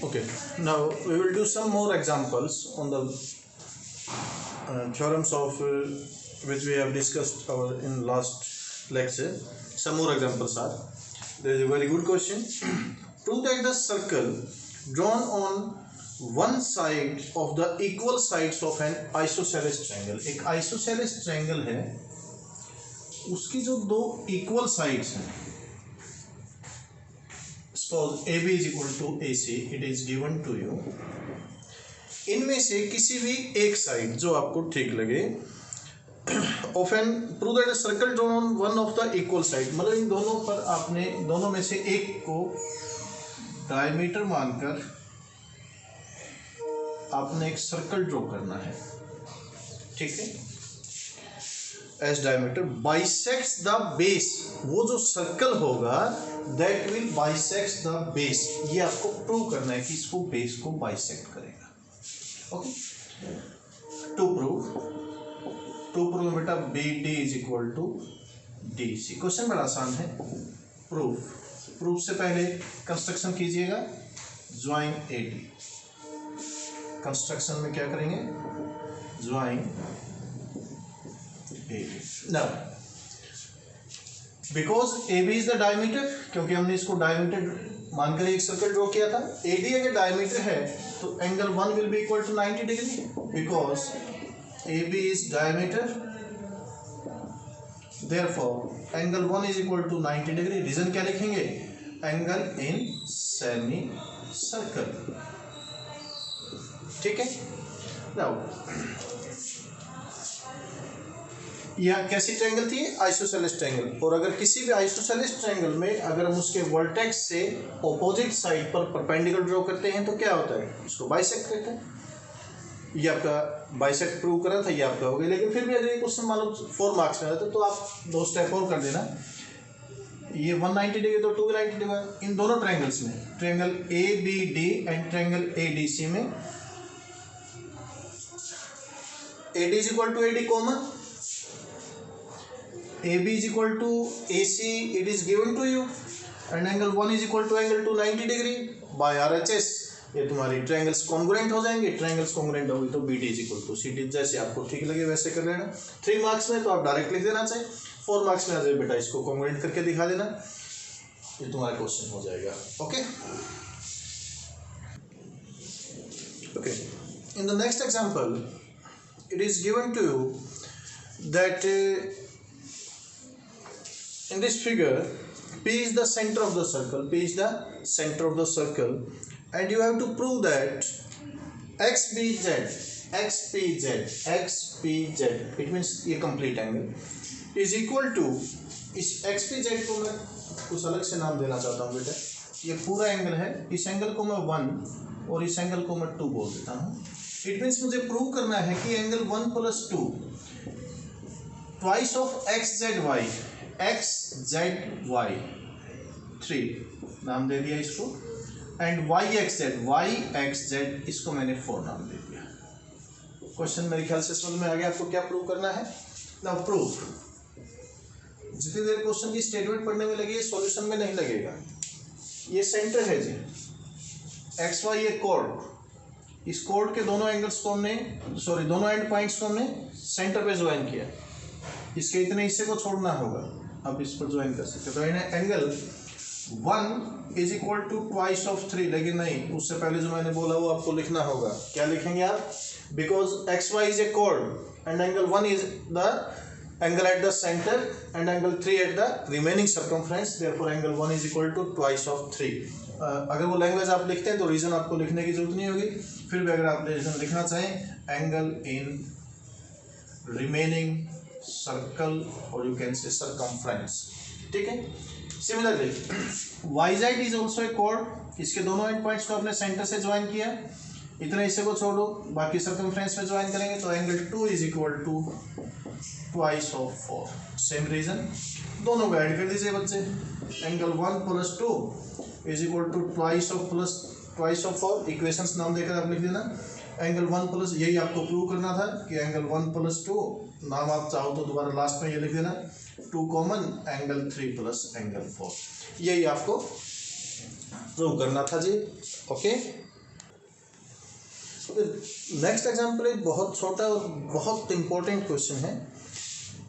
Okay, now we will do some more examples on the theorems of which we have discussed in last lecture. Some more examples are, there is a very good question. Prove that the circle drawn on one side of the equal sides of an isosceles triangle, एक isosceles triangle है, उसकी जो दो equal sides हैं, suppose AB is equal to AC, it is given to you, इनमें से किसी भी एक साइड जो आपको ठीक लगे, often prove that a circle drawn on one of the equal side, मतलब इन दोनों पर आपने दोनों में से एक को डायमीटर मानकर आपने एक सर्कल ड्रॉ करना है, ठीक है, as diameter bisects the base, वो जो सर्कल होगा that will bisects the base, ये आपको प्रूव करना है कि इसको बेस को बाइसेक्ट करेगा. ओके, टू प्रूव बेटा B D is equal to D C. Question बड़ा आसान है. प्रूफ से पहले कंस्ट्रक्शन कीजिएगा, ज्वाइन ए डी. कंस्ट्रक्शन में क्या करेंगे, join A D. Now because A B is the diameter, क्योंकि हमने इसको डायमीटर मानकर एक सर्कल ड्रॉ किया था. ए डी अगर डायमीटर है तो angle 1 will be equal to 90 degree, because A B is diameter, therefore angle 1 is equal to 90 degree. Reason क्या लिखेंगे, एंगल इन सेमी सर्कल, ठीक है. नाउ यह कैसी ट्रायंगल थी, आइसोसेलेस ट्रायंगल. और अगर किसी भी आइसोसेलेस ट्रायंगल में अगर हम उसके वर्टेक्स से ऑपोजिट साइड पर परपेंडिकुलर ड्रॉ करते हैं तो क्या होता है, उसको बाइसेक्ट कहते हैं. ये आपका बाइसेक्ट प्रूव करा था, ये आपका हो गया. लेकिन फिर भी अगर ये क्वेश्चन मान लो 4 मार्क्स में आता तो आप 2 स्टेप और कर देना. ये 190 डिग्री तो 290 डिग्री इन दोनों ट्रायंगल्स में, triangle A B D and triangle A D C में A D is equal to A D common, AB is equal to AC, it is given to you, and angle 1 is equal to angle 290 degree by RHS. ये तुम्हारी triangles congruent हो जाएंगे. Triangles congruent होगी तो BD is equal to CD, जैसे आपको ठीक लगे वैसे कर लेना. 3 मार्क्स में तो आप डायरेक्ट लिख देना चाहिए, 4 मार्क्स में आ जाए बेटा इसको कॉन्ग्रुएंट करके दिखा देना, ये तुम्हारा क्वेश्चन हो जाएगा. Okay okay. In the next example it is given to you that in this figure P is the center of the circle, P is the center of the circle, and you have to prove that XPZ, it means ये complete angle is equal to, इस XPZ को मैं कुछ अलग से नाम देना चाहता हूँ बेटा. ये पूरा एंगल है, इस एंगल को मैं 1 और इस एंगल को मैं 2 बोल देता हूँ. इट मीन्स मुझे प्रूव करना है कि एंगल 1 + 2 ट्वाइस ऑफ XZY 3 नाम दे दिया इसको, एंड YXZ इसको मैंने 4 नाम दे दिया. क्वेश्चन मेरे ख्याल से समझ में आ गया आपको क्या प्रूव करना है. नाउ प्रूफ, जितनी देर क्वेश्चन की स्टेटमेंट पढ़ने में लगी सॉल्यूशन में नहीं लगेगा. ये सेंटर है जी, XY ये कॉर्ड, इस कोड के दोनों एंगल्स को हमने दोनों एंड पॉइंट्स को हमने सेंटर पे ज्वाइन किया. इसके इतने हिस्से को छोड़ना होगा, आप इस पर ज्वाइन कर सकते. तो angle 1 is equal to twice of 3, लेकिन नहीं, उससे पहले जो मैंने बोला वो आपको लिखना होगा. क्या लिखेंगे आप, because XY is a chord and angle 1 is the angle at the centre and angle 3 at the remaining circumference, therefore angle 1 is equal to twice of 3. अगर वो लैंग्वेज आप लिखते हैं तो रीजन आपको लिखने की जरूरत नहीं होगी. फिर भी अगर आप रीजन लिखना चाहें, एंगल इन रिमेनिंग सर्कल और यू कैन से सर्कमफ्रेंस, ठीक है. Similarly YZ is also a chord, इसके दोनों एंड पॉइंट्स को अपने सेंटर से ज्वाइन किया, इतने हिस्से को छोड़ो, बाकी सर्कमफ्रेंस में ज्वाइन करेंगे तो angle 2 is equal to twice of 4. Same reason, दोनों को ऐड कर दीजिए बच्चे. Angle 1 + 2 is equal to twice of 4. Equations नाम देकर आप लिख देना. एंगल 1 प्लस, यही आपको प्रूव करना था कि एंगल 1 + 2, नाम आप चाहो तो दोबारा लास्ट में ये लिख देना, 2 कॉमन, एंगल 3 + एंगल 4, यही आपको प्रूव करना था जी. ओके. नेक्स्ट एग्जाम्पल एक बहुत छोटा और बहुत इंपॉर्टेंट क्वेश्चन है।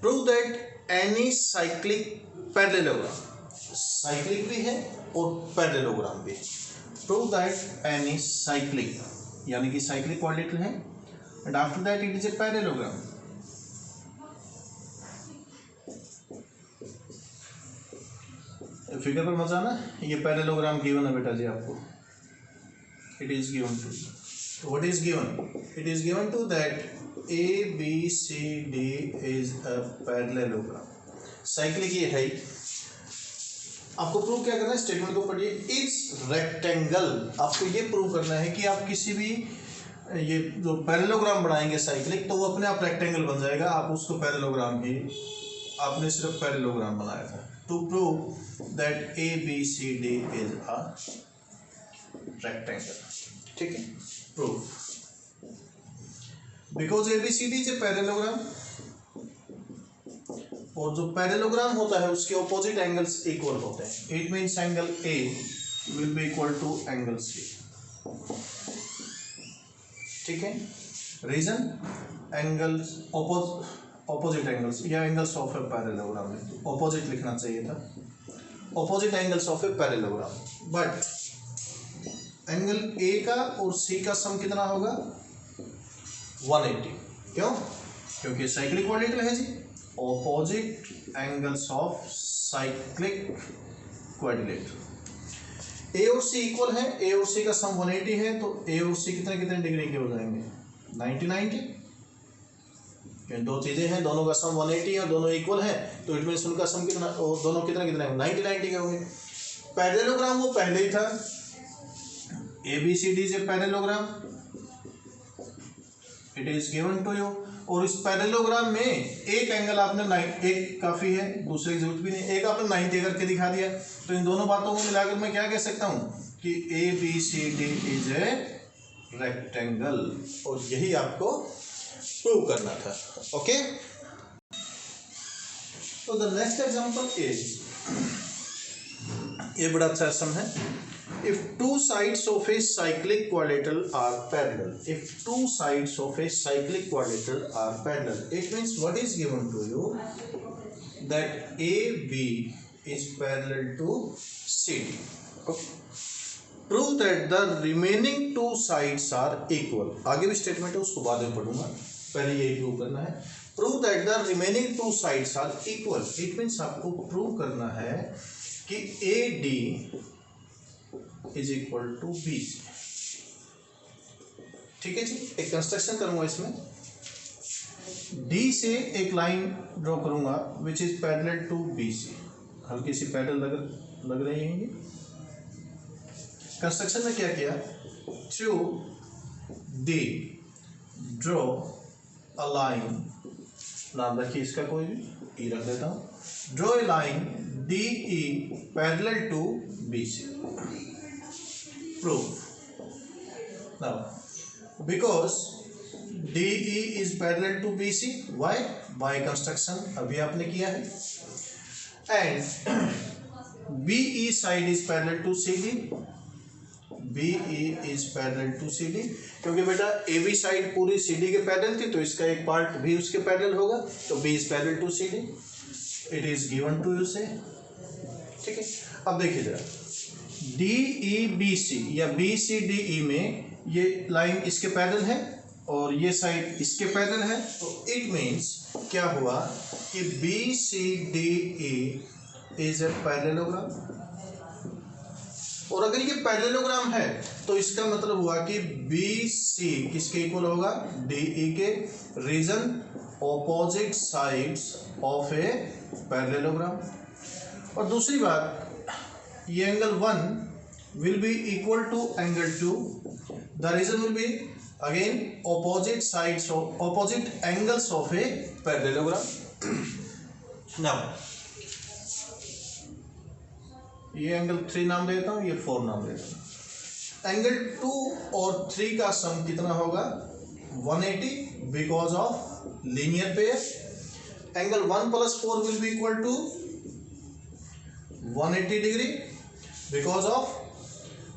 Prove that any cyclic parallelogram, cyclic भी है और पैरेललोग्राम भी है। प्रूव दैट एनी साइक्लिक यानी कि साइक्लिक क्वाड्रिलेटरल है and after that it is a parallelogram. Figure पर मजा आना, ये पैरेललोग्राम गिवन है बेटा जी आपको। It is given to, what is given? It is given to that ABCD is a parallelogram. Cyclic ये है ही। आपको प्रूव क्या करना है, स्टेटमेंट को पढ़िए। इस रेक्टेंगल, आपको ये प्रूव करना है कि आप किसी भी ये जो पैरेललोग्राम बनाएंगे साइक्लिक, तो वो अपने आप रेक्टेंगल बन जाएगा। आप उसको पैरेललोग्राम ही, आपने सिर्फ पैरेललोग्राम बनाया था। To prove that ABCD is a rectangle, ठीक है। Proof because ABCD is a parallelogram, और जो पैरेललोग्राम होता है उसके ऑपोजिट एंगल्स इक्वल होते हैं। It means angle A will be equal to angle C, ठीक है। रीजन, एंगल्स ऑपोजिट एंगल्स या angles of a parallelogram, opposite लिखना चाहिए था, opposite angles of a parallelogram. But angle A का और C का सम कितना होगा, 180। क्यों? क्योंकि साइक्लिक क्वाड्रिलेटरल है जी। Opposite angles of cyclic quadrilateral, A और C इक्वल है, A और C का सम 180 है, तो A और C कितने कितने डिग्री के हो जाएंगे, 90-90। दो चीजें हैं, दोनों का सम 180 है, दोनों इक्वल है, तो इट मीन्स उनका सम कितना, और दोनों कितने कितने 90-90 के होंगे। पैरेललोग्राम वो पहले ही था, ABCD is a parallelogram, it is given to you। और इस पैरेललोग्राम में एक एंगल आपने 90, एक काफी है, दूसरे की जरूरत भी नहीं, एक आपने 90 करके दिखा दिया। तो इन दोनों बातों को मिलाकर मैं क्या कह सकता हूं कि ABCD इज ए रेक्टेंगल, और यही आपको प्रूव करना था। ओके, तो द नेक्स्ट एग्जांपल इज, ये बड़ा अच्छा सम है। If two sides of a cyclic quadrilateral are parallel, if two sides of a cyclic quadrilateral are parallel, it means what is given to you that AB is parallel to CD. Okay. Prove that the remaining two sides are equal. आगे भी statement है, उसको बाद में पढ़ूंगा, पहले यही prove करना है। Prove that the remaining two sides are equal. It means आपको प्रूव करना है कि AD is equal to BC, ठीक है जी। एक कंस्ट्रक्शन करूंगा इसमें, D से एक लाइन ड्रॉ करूंगा which is parallel to BC, हल्की सी पैरेलल लग रही है। कंस्ट्रक्शन में क्या किया, through D draw a line, नाम रखिए इसका कोई भी, E रख देता हूं। Draw a line DE parallel to BC। Proof. Now, because DE is parallel to BC, why? By construction, अभी आपने किया है, and BE side is parallel to CD. BE is parallel to CD, क्योंकि बेटा AB side पूरी CD के parallel थी, तो इसका एक पार्ट भी उसके पैरेलल होगा, तो B is parallel to CD. It is given to you से, ठीक है। अब देखिए जरा, DEBC या BCDE में ये लाइन इसके पैरेलल है और ये साइड इसके पैरेलल है, तो इट मीन्स क्या हुआ कि BCDE इज ए पैरेललोग्राम। और अगर ये पैरेललोग्राम है तो इसका मतलब हुआ कि BC किसके इक्वल होगा, DE के। Reason, opposite sides of a parallelogram. और दूसरी बात, ये angle 1 will be equal to angle 2. The reason will be again opposite angles of a parallelogram. Now ये एंगल 3 नाम देता हूँ, ये 4 नाम देता हूँ। एंगल 2 और 3 का सम कितना होगा, 180, because of linear pair. Angle 1 + 4 will be equal to 180 degree, because of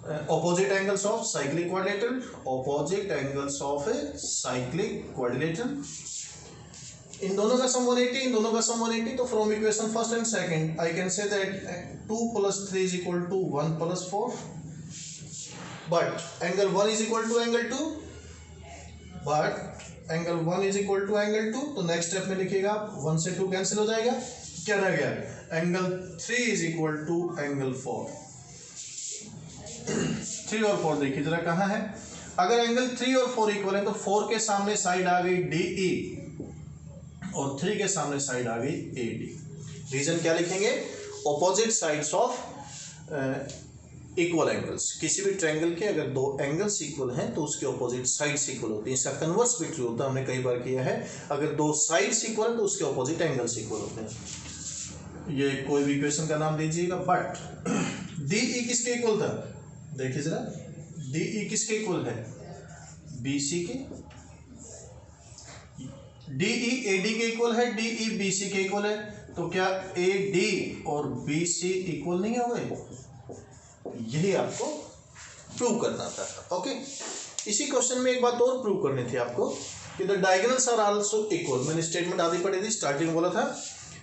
opposite angles of cyclic quadrilateral, opposite angles of a cyclic quadrilateral. इन दोनों का सम 180, इन दोनों का सम 180. तो from equation first and second I can say that 2 + 3 is equal to 1 + 4. But angle 1 is equal to angle 2, but angle 1 is equal to angle 2. तो next step में लिखिएगा, 1 से 2 cancel हो जाएगा, क्या रह गया, angle 3 is equal to angle 4. 3 और 4 देखिए जरा कहाँ है. अगर एंगल 3 और 4 इक्वल है तो 4 के सामने साइड आ गई DE और 3 के सामने साइड आ गई AD. रीजन क्या लिखेंगे, opposite sides of equal angles. किसी भी ट्रायंगल के अगर दो एंगल्स इक्वल हैं तो उसके ऑपोजिट साइड्स इक्वल होती हैं. इसका कन्वर्स भी ट्रू होता है, हमने कई बार किया है. अगर दो साइड्स इक्वल हैं तो उसके ऑपोजिट एंगल्स इक्वल होते हैं. ये कोई भी इक्वेशन का नाम दीजिएगा. बट DE किसके इक्वल था, देखिए जरा, DE किसके इक्वल है, BC के. DE AD के इक्वल है, DE BC के इक्वल है. तो क्या AD और BC इक्वल नहीं हो गए, यही आपको प्रूव करना था. ओके, इसी क्वेश्चन में एक बात और प्रूव करनी थी आपको कि the diagonals are also equal. मैंने स्टेटमेंट आधी पढ़ी थी, स्टार्टिंग बोला था,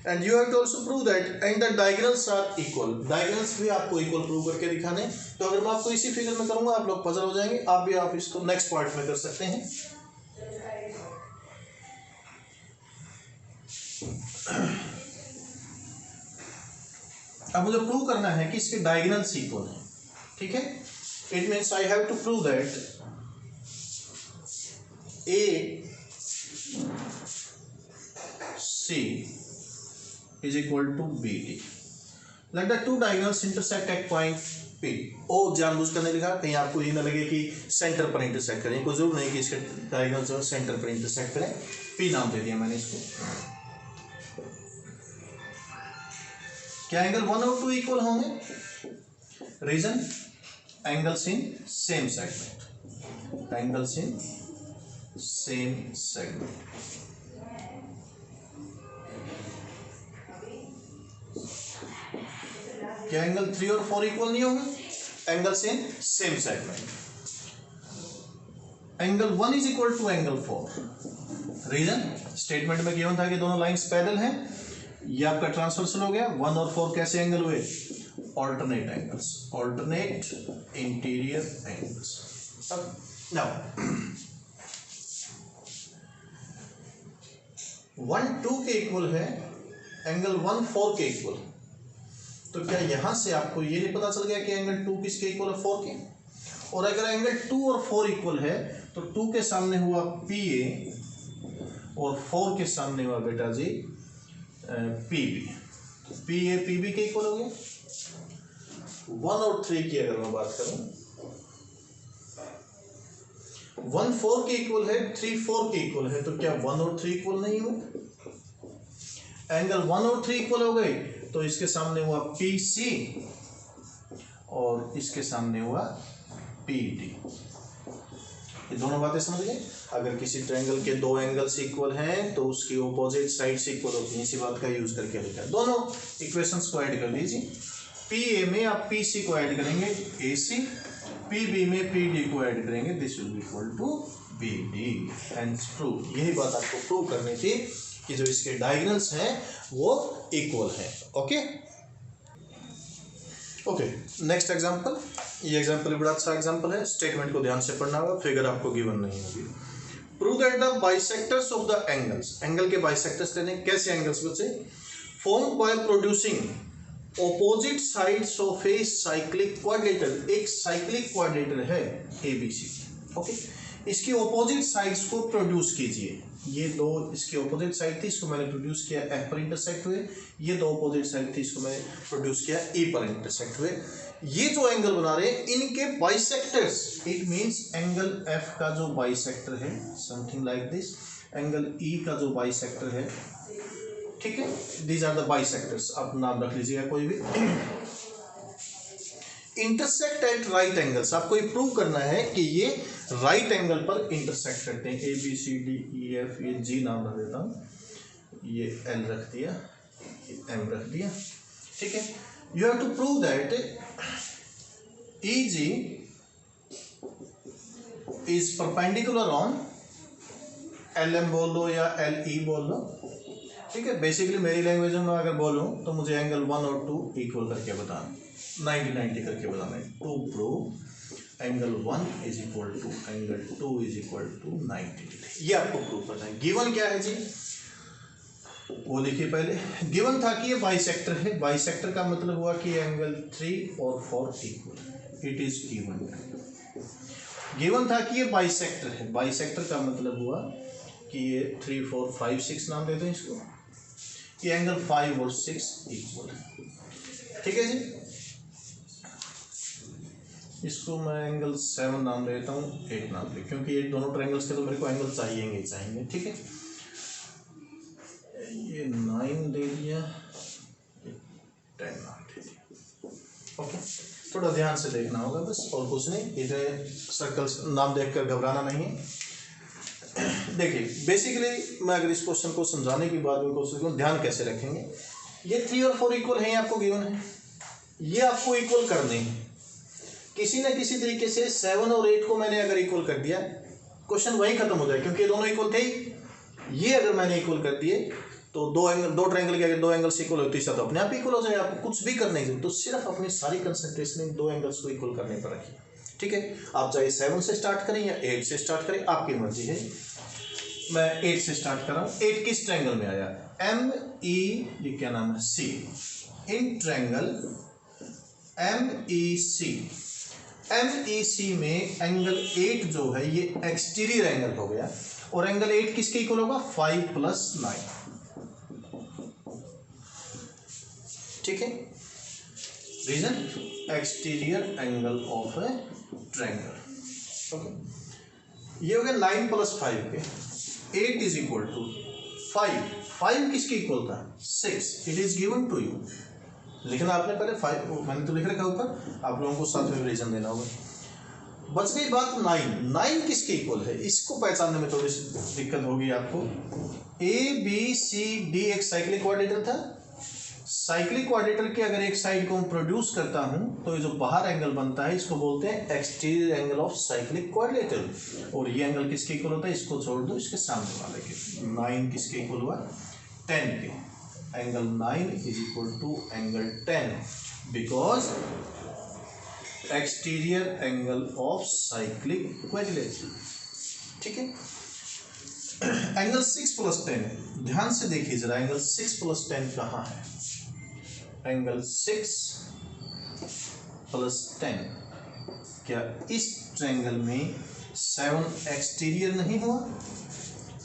and you have to also prove that and the diagonals are equal. Diagonals भी आपको इक्वल प्रूव करके दिखाने. तो अगर मैं आपको इसी फिगर में करूंगा आप लोग पजल हो जाएंगे. आप इसको नेक्स्ट पार्ट में कर सकते हैं. अब मुझे प्रूव करना है कि इसके डायगोनल्स इक्वल हैं. ठीक है, it means I have to prove that AC is equal to BD. Let the two diagonals intersect at point P. ओ जानबूझ कर नहीं लिखा, कहीं आपको ये ना लगे कि सेंटर पर इंटरसेक्ट करें. कोई जरूर नहीं कि इसके डायगोनल्स जो सेंटर पर इंटरसेक्ट करें. P नाम दे दिया मैंने इसको. क्या एंगल 1 और 2 इक्वल होंगे, reason angles in same segment, angles in same segment. क्या एंगल 3 और 4 इक्वल नहीं होंगे, angles in same segment. Angle 1 is equal to angle 4. Reason statement में गिवन था कि दोनों लाइंस पैरेलल हैं. ये आपका ट्रांसवर्सल हो गया. 1 और 4 कैसे एंगल हुए, alternate angles, alternate interior angles. Now 1 2 के इक्वल है, एंगल 1 4 के इक्वल. तो क्या यहां से आपको ये नहीं पता चल गया कि एंगल 2 किसके इक्वल है, 4 के. और अगर एंगल 2 और 4 इक्वल है तो 2 के सामने हुआ PA और 4 के सामने हुआ बेटा जी PB. PA PB के इक्वल हो गए. 1 और 3 की अगर मैं बात करूं, 1 4 के इक्वल है, 3 4 के इक्वल है. तो क्या 1 और 3 इक्वल नहीं हुए, एंगल 1 और 3 इक्वल हो गए. तो इसके सामने हुआ PC और इसके सामने हुआ PD. ये दोनों बातें समझ गए. अगर किसी ट्रायंगल के दो एंगल्स इक्वल हैं तो उसकी ऑपोजिट साइड्स इक्वल होती हैं. इसी बात का यूज करके लिखा है. दोनों इक्वेशंस को ऐड कर लीजिए. PA में आप PC को ऐड करेंगे AC, PB में PD को ऐड करेंगे, this will be equal to BD. And prove, यही बात आपको प्रूव करनी थी कि जो इसके डायगोनल्स हैं वो इक्वल हैं. Okay okay, next example. ये एग्जांपल बड़ा अच्छा एग्जांपल है. स्टेटमेंट को ध्यान से पढ़ना होगा, फिगर आपको गिवन नहीं होगी. Prove that the bisectors of the angles, angle के बाइसेक्टर्स लेने. कैसे एंगल्स बच्चे, formed by producing opposite sides of a cyclic quadrilateral. एक साइक्लिक क्वाड्रिलेटरल है ABC. ओके, इसकी ऑपोजिट साइड्स को प्रोड्यूस कीजिए. ये दो इसकी ऑपोजिट साइड थी, इसको मैंने प्रोड्यूस किया, F पर इंटरसेक्ट हुए. ये दो ऑपोजिट साइड थी, इसको मैंने प्रोड्यूस किया, E पर इंटरसेक्ट हुए. ये जो एंगल बना रहे हैं इनके bisectors, it means angle F का जो बाइसेक्टर है, something like this, angle E का जो बाइसेक्टर है. ठीक है, दीज आर द बाइसेक्टर्स. आप नाम रख लीजिएगा कोई भी. Intersect at right angles. आपको ये प्रूव करना है कि ये राइट एंगल पर इंटरसेक्ट करते हैं. ABCDEF, ये G नाम रख देता हूँ, ये L रख दिया, ये M रख दिया. ठीक है, you have to prove that EG is perpendicular on LM बोल लो या LE बोल लो, ठीक है। बेसिकली मेरी लैंग्वेज में अगर बोलूँ तो मुझे एंगल 1 और 2 इक्वल करके बताना, 90-90 करके बताना है। To prove angle 1 is equal to angle 2 is equal to 90, ये आपको प्रूव करना है। गिवन क्या है जी, वो देखिए पहले। गिवन था कि ये बाइसेक्टर है। बाइसेक्टर का मतलब हुआ कि एंगल 3 और 4 equal, it is given. Given था कि ये बाइसेक्टर है। बाइसेक्टर का मतलब हुआ कि ये 3, 4, 5, 6 नाम देते हैं इसको, कि एंगल 5 और 6 इक्वल है, ठीक है जी। इसको मैं एंगल 7 नाम देता हूँ, 8 नाम दे, क्योंकि ये दोनों ट्रायंगल्स के तो मेरे को एंगल चाहिए, ठीक है। ये 9 दे दिया, 10 नाम दे दिया, ओके। थोड़ा ध्यान से देखना होगा बस, और कुछ नहीं। इधर सर्कल्स नाम देखकर घबराना नहीं है। देखिए बेसिकली मैं अगर इस क्वेश्चन को समझाने की बात में कोशिश करूँ, ध्यान कैसे रखेंगे। ये 3 और 4 इक्वल हैं, आपको गिवन है, ये आपको इक्वल करने हैं। किसी न किसी तरीके से 7 और 8 को मैंने अगर इक्वल कर दिया, क्वेश्चन वहीं खत्म हो जाए, क्योंकि ये दोनों इक्वल थे ही। ये अगर मैंने इक्वल कर दिए तो दो ट्रायंगल के अगर 2 एंगल्स इक्वल हो, तीसरा तो अपने आप इक्वल हो जाए। आपको कुछ भी करने की, तो सिर्फ अपनी सारी कंसंट्रेशन इन 2 एंगल्स को इक्वल करने पर रखिए, ठीक है। आप चाहे 7 से स्टार्ट करें या 8 से स्टार्ट करें, आपकी मर्जी है। मैं 8 से स्टार्ट कर रहा हूँ। 8 किस ट्रायंगल में आया, ME, ये क्या नाम है, C। In triangle MEC, MEC में एंगल 8 जो है ये एक्सटीरियर एंगल हो गया, और एंगल 8 किसके इक्वल होगा, 5 + 9, ठीक है। Reason, exterior angle of a triangle, okay. ये हो गया 9 + 5 के, 8 इज इक्वल टू 5 किसके इक्वल था, 6। It is given to you. लिखना आपने पहले 5, मैंने तो लिख रखा ऊपर, आप लोगों को साथ में रीजन देना होगा। बच गई बात 9 किसके इक्वल है, इसको पहचानने में थोड़ी सी दिक्कत होगी आपको। ABCD एक साइक्लिक क्वाड्रेटर था। साइक्लिक क्वाड्रेटर के अगर एक साइड को मैं प्रोड्यूस करता हूं, तो ये जो बाहर एंगल बनता है इसको बोलते हैं एक्सटीरियर एंगल ऑफ साइक्लिक क्वाड्रेटर। और ये एंगल किसके इक्वल होता है, इसको छोड़ दो, इसके सामने वाले के। 9 किसके इक्वल हुआ, 10 के। Angle 9 is equal to angle 10, because exterior angle of cyclic quadrilateral, ठीक है। एंगल 6 + 10, ध्यान से देखिए जरा, एंगल 6 + 10 कहाँ है। एंगल 6 + 10, क्या इस ट्रायंगल में 7 एक्सटीरियर नहीं हुआ।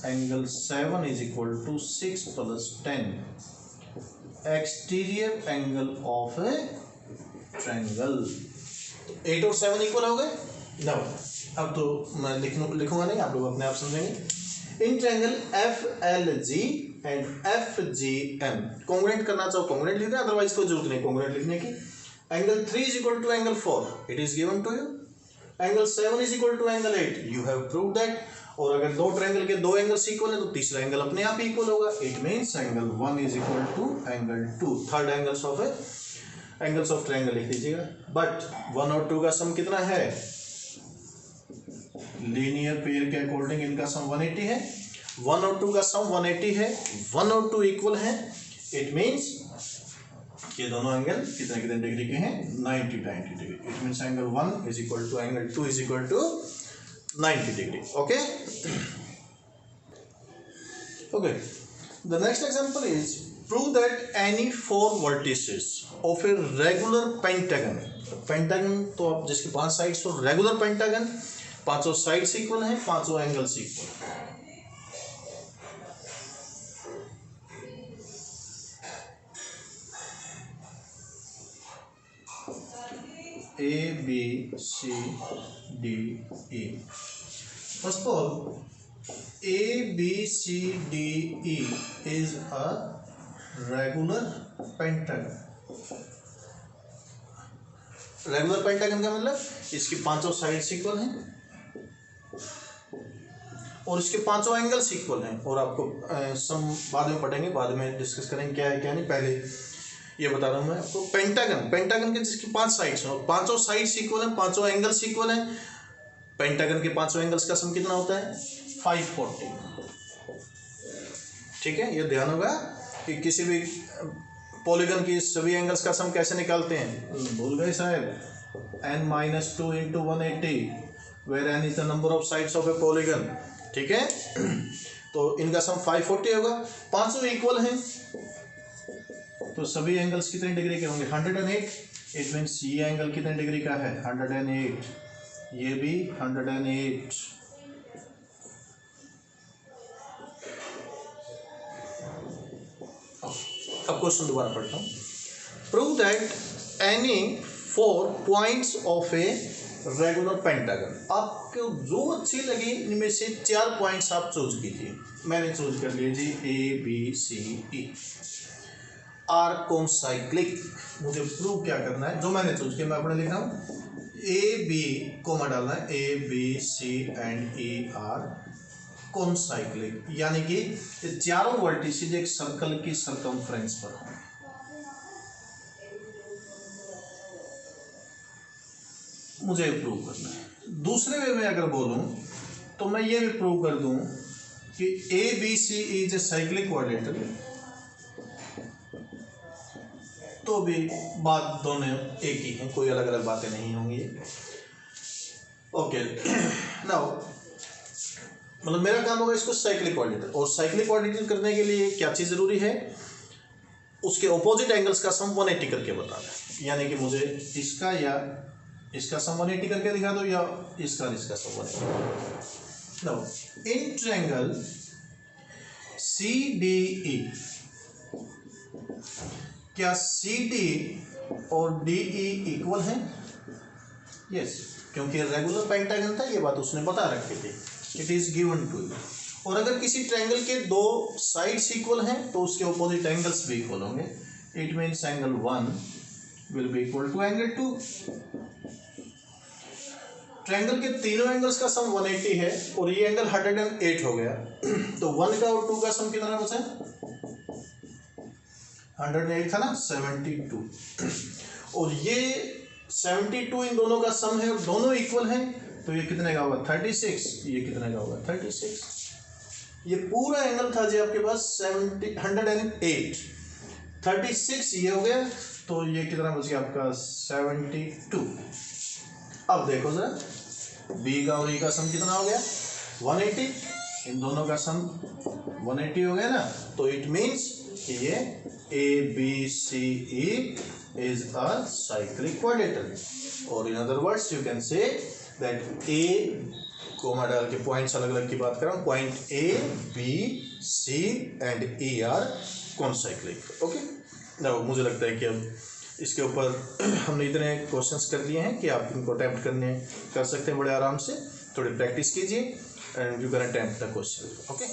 Angle 7 is equal to 6 + 10, exterior angle of a triangle. 8 और 7 इक्वल हो गए ना। अब तो मैं लिखूंगा नहीं, आप लोग अपने आप समझेंगे। In triangle FLG and FGM, congruent करना चाहो कॉन्ग्रुएंट लिखना, अदरवाइज कोई जरूरत नहीं कॉन्ग्रुएंट लिखने की। Angle 3 is equal to angle 4, it is given to you. Angle 7 is equal to angle 8, you have proved that. और अगर 2 ट्रायंगल के 2 एंगल्स इक्वल है, तो तीसरा एंगल अपने आप ही इक्वल होगा। It means angle 1 is equal to angle 2, third angles of triangle लिख लीजिएगा। बट 1 और 2 का सम कितना है, लीनियर पेयर के अकॉर्डिंग इनका सम 180 है। 1 और 2 का सम 180 है, 1 और 2 इक्वल है। इट मींस ये दोनों एंगल कितने डिग्री के हैं, 90 degree. It means angle 1 is equal to angle 2 is equal to 90 degree, okay. Okay, the next example is prove that any 4 vertices of a regular pentagon. Pentagon तो आप जिसकी 5 sides हो, regular pentagon, 5 sides equal हैं, 5 angles equal. ABCDE। First of all, ABCDE is a regular pentagon. Regular pentagon का मतलब इसकी 5 sides equal हैं और इसके 5 एंगल्स इक्वल हैं। और आपको सम बाद में पढ़ेंगे, बाद में डिस्कस करेंगे क्या है क्या नहीं। पहले ये बता रहा हूँ मैं आपको, पेंटागन के जिसकी 5 साइड्स हैं और 5 साइड्स इक्वल हैं, 5 एंगल्स इक्वल हैं। पेंटागन के पांचों एंगल्स का सम कितना होता है 540। ठीक है, ये ध्यान होगा कि किसी भी पॉलीगन की सभी एंगल्स का सम कैसे निकालते हैं, भूल गए शायद, n-2 into 180 where n is the number of sides of a polygon। ठीक है, तो इनका सम 540 होगा, पांचों इक्वल हैं तो सभी एंगल्स कितने डिग्री के होंगे 108। इट मीन्स ये एंगल कितने डिग्री का है 108, ये भी 108। अब क्वेश्चन दोबारा पढ़ता हूँ। Prove that any 4 points of a regular pentagon. आपको जो अच्छी लगी इनमें से 4 पॉइंट्स आप चूज कीजिए। मैंने चूज कर लिए जी ABCE आर कॉन्साइक्लिक। मुझे प्रूव क्या करना है, जो मैंने चूज किया मैं अपने लिख रहा हूँ, AB कोमा डालना है, ABC and E are concyclic, यानी कि ये चारों वर्टिसेज एक सर्कल की सर्कमफ्रेंस पर हों। मुझे प्रूव करना है। दूसरे वे में अगर बोलूं तो मैं ये भी प्रूव कर दूं कि ABC इज ए साइक्लिक क्वाड्रेटर, तो भी बात दोनों एक ही हैं, कोई अलग अलग बातें नहीं होंगी। ओके, नाउ मतलब मेरा काम होगा इसको साइक्लिक क्वाड्रेटर, और साइक्लिक क्वाड्रेटर करने के लिए क्या चीज़ ज़रूरी है, उसके ऑपोजिट एंगल्स का सम 180 करके बताना है। यानी कि मुझे इसका या इसका सम 180 करके दिखा दो, या इसका sum 180। Now in triangle CDE, क्या CD और DE इक्वल हैं? यस, क्योंकि रेगुलर पेंटागन था, ये बात उसने बता रखी थी, it is given to you. और अगर किसी ट्रायंगल के दो साइड्स इक्वल हैं तो उसके ऑपोजिट एंगल्स भी इक्वल होंगे। It means angle 1 will be equal to angle 2। Triangle के तीनों एंगल्स का सम 180 है और ये एंगल 108 हो गया, तो 1 का और 2 का सम कितना बचा? 108 था ना, 72। और ये 72 इन दोनों का सम है और दोनों इक्वल हैं, तो ये कितने का होगा 36, ये कितने का होगा 36। ये पूरा एंगल था जी आपके पास 108, 36 ये हो गया, तो ये कितना बच गया आपका 72। अब देखो जरा, B का और E का सम कितना हो गया 180, इन दोनों का सम 180 हो गया ना, तो इट मीन्स कि ये ABCE is a cyclic quadrature, और in other words you can say that A comma डाल के पॉइंट्स अलग अलग की बात कर रहा हूँ, point A, B, C and E are concyclic. Okay, now मुझे लगता है कि अब इसके ऊपर हमने इतने क्वेश्चंस कर लिए हैं कि आप इनको अटैम्प्ट कर सकते हैं बड़े आराम से। थोड़ी प्रैक्टिस कीजिए and you can attempt the question. Okay.